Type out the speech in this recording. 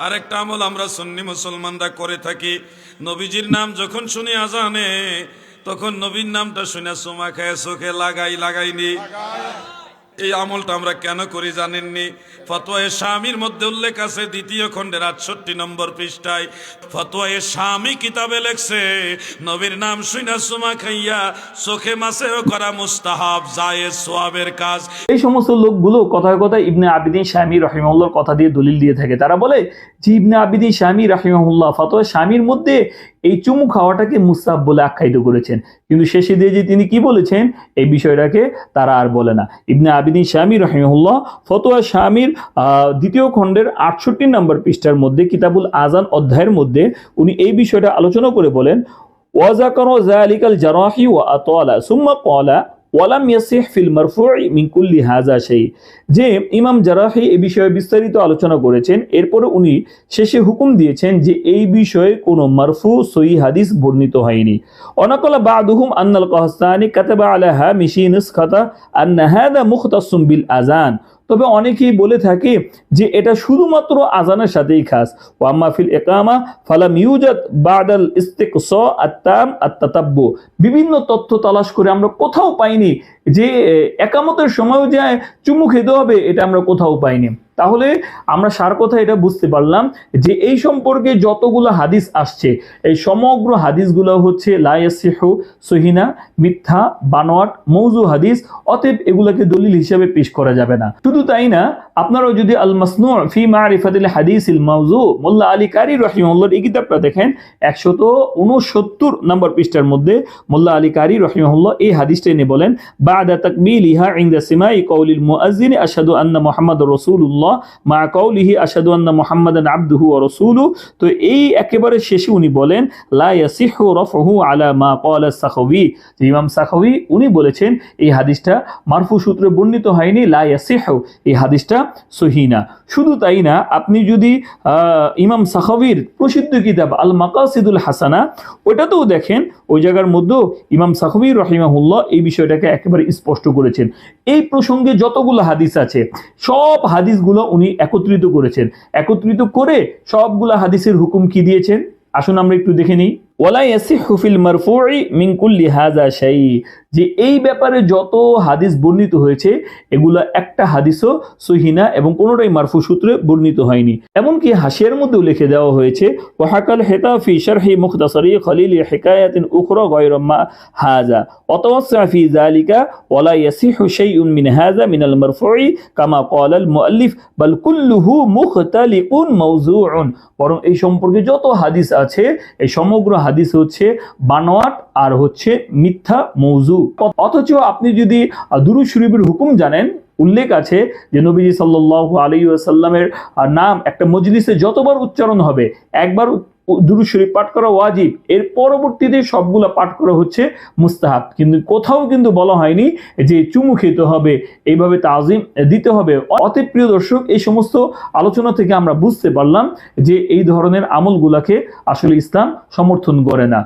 আরেকটা আমল আমরা সুন্নি মুসলমানরা করে থাকি, নবীজির নাম যখন শুনি আজানে তখন নবীর নামটা শুনে চুমা খায় চোখে লাগাইনি। এই আমলটা আমরা কেন করি জানেননি? ফতোয়ায়ে শামীর মধ্যে উল্লেখ আছে, দ্বিতীয় খণ্ডের 68 নম্বর পৃষ্ঠায় ফতোয়ায়ে শামী কিতাবে লেখছে, নবীর নাম শুনে চুমা খাইয়া চোখে মাসেও করা মুস্তাহাব, জায়েজ, সওয়াবের কাজ। এই সমস্ত লোকগুলো কথায় কথায় ইবনে আবিদিন শামী রাহিমাহুল্লাহর কথা দিয়ে দলিল দিয়ে থাকে। তারা বলে যে ইবনে আবিদিন শামী রাহিমাহুল্লাহ ফতোয়া শামীর মধ্যে এই চুমু খাওয়াটাকে মুস্তাহাব বলে আখ্যায়িত করেছেন, কিন্তু শেষে দিয়ে যে তিনি কি বলেছেন এই বিষয়টাকে তারা আর বলে না। ইবনে আবিদিন শামী রাহিমাহুল্লাহ ফতোয়া শামীর দ্বিতীয় খণ্ডের 68 নম্বর পৃষ্ঠার মধ্যে কিতাবুল আজান অধ্যায়ের মধ্যে উনি এই বিষয়টা আলোচনা করে বলেন, ওয়াজাকারু যালিকাল জারাহি ওয়া আতালা সুম্মা ক্বালা ওয়ালাম ইয়াসিহ ফিল মারফু'i মিন কুল্লি হাযা শাই। যে ইমাম জারাহি এই বিষয়ে বিস্তারিত আলোচনা করেছেন, এরপরে উনি শেষে হুকুম দিয়েছেন যে এই বিষয়ে কোনো মারফু সহিহ হাদিস বর্ণিত হয়নি। অনাকালা বা'দুহুম আন্নাল কাহস্তানি কাতাবা আলা হামিশি নুসখাতা আন্না হাযা মুখতাসুম বিল আযান। তবে অনেকেই বলে থাকে যে এটা শুধুমাত্র আজানের সাথেই খাস। ওয়াম্মা ফিল ইকামা ফালাম ইউজাদ বাদাল ইস্তিকসা আত-তাম আত-তাতাব্বু। বিভিন্ন তথ্য তালাশ করে আমরা কোথাও পাইনি যে একামতের সময়ও যায় চুমু খেতে হবে, এটা আমরা কোথাও পাইনি। তাহলে আমরা সার কথা এটা বুঝতে পারলাম যে এই সম্পর্কে যতগুলো হাদিস আসছে এই সমগ্র হাদিসগুলো হচ্ছে লা ইয়াসিহু, সহিনা, মিথ্যা, বানোয়াট, মৌজু হাদিস। অতএব এগুলোকে দলিল হিসেবে পেশ করা যাবে না। শুধু তাই না, আপনারাও যদি আল মাসনু' ফি মারিফাতিল হাদিসিল মাওযু মোল্লা আলী কারি রাহিমাহুল্লাহর এই কিতাবটা দেখেন, 169 নম্বর পৃষ্ঠার মধ্যে মোল্লা আলী কারি রাহিমাহুল্লাহ এই হাদিসটা এনে বলেন, বা'দা তাকবিলিহা ইনদা সিমাই কাউলিল মুআজ্জিন আশহাদু আন্না মুহাম্মাদুর রাসূলুল্লাহ মা কাউলিহি আশহাদু আন্না মুহাম্মাদান আবদুহু ওয়া রাসূলুহু। তো এই একেবারে শেষে উনি বলেন লা ইয়াসিহু রাফউহু আলা মা ক্বালা সাখাওয়ি। যে ইমাম সাখাওয়ি উনি বলেছেন এই হাদিসটা মারফু সূত্রে বর্ণিত হয়নি, লা ইয়াসিহু, এই হাদিসটা সহিহ না। শুধু তাই না, আপনি যদি ইমাম সাখাওয়ির প্রসিদ্ধ কিতাব আল মাকাসিদুল হাসানা ওটাতেও দেখেন, ওই জায়গার মধ্যেও ইমাম সাখাওয়ি রাহিমাহুল্লাহ এই বিষয়টাকে একেবারে স্পষ্ট করেছেন। এই প্রসঙ্গে যতগুলো হাদিস আছে সব হাদিসগুলো উনি একত্রিত করেছেন, একত্রিত করে সবগুলা হাদিসের হুকুম কি দিয়েছেন আসুন আমরা একটু দেখে নিই। ওয়ালা ইয়াসিহু ফিল মারফু'i মিন কুল্লি হাযা শাই। যে এই ব্যাপারে যত হাদিস বর্ণিত হয়েছে এগুলা একটা হাদিসও সহিহ না এবং কোনোটাই মারফু সূত্রে বর্ণিত হয়নি। এমনকি হাশিয়ার মধ্যেও লিখে দেওয়া হয়েছে ওয়াহাকাল হিতা ফি শারহি মুখতাসারি খলিল হিকায়াতিন উখরা গায়রা মা হাযা ওয়াতাওয়াসসা ফি যালিকা ওয়ালা ইয়াসিহু শাইউন মিন হাযা মিনাল মারফু'i কামা ক্বালা আল মুআল্লিফ বাল কুল্লুহু মুখতালিকুন মাওযুউন। বরং এই সম্পর্কে যত হাদিস আছে এই সমগ্র হাদিস হচ্ছে বানোয়াট আর হচ্ছে মিথ্যা, মৌজু। অথচ আপনি যদি দুরূদ শরীফের হুকুম জানেন, উল্লেখ আছে যে নবীজি সাল্লাল্লাহু আলাইহি ওয়াসাল্লামের নাম একটা মজলিসে যতবার উচ্চারণ হবে একবার দুরূদ শরীফ পাঠ করা ওয়াজিব, এর পরবর্তীতে সবগুলা পাঠ করা হচ্ছে মুস্তাহাব। কিন্তু কোথাও কিন্তু বলা হয়নি যে চুমু খেতে হবে, এইভাবে তাজিম দিতে হবে। অতএব প্রিয় দর্শক, এই সমস্ত আলোচনা থেকে আমরা বুঝতে পারলাম যে এই ধরনের আমলগুলাকে আসলে ইসলাম সমর্থন করে না।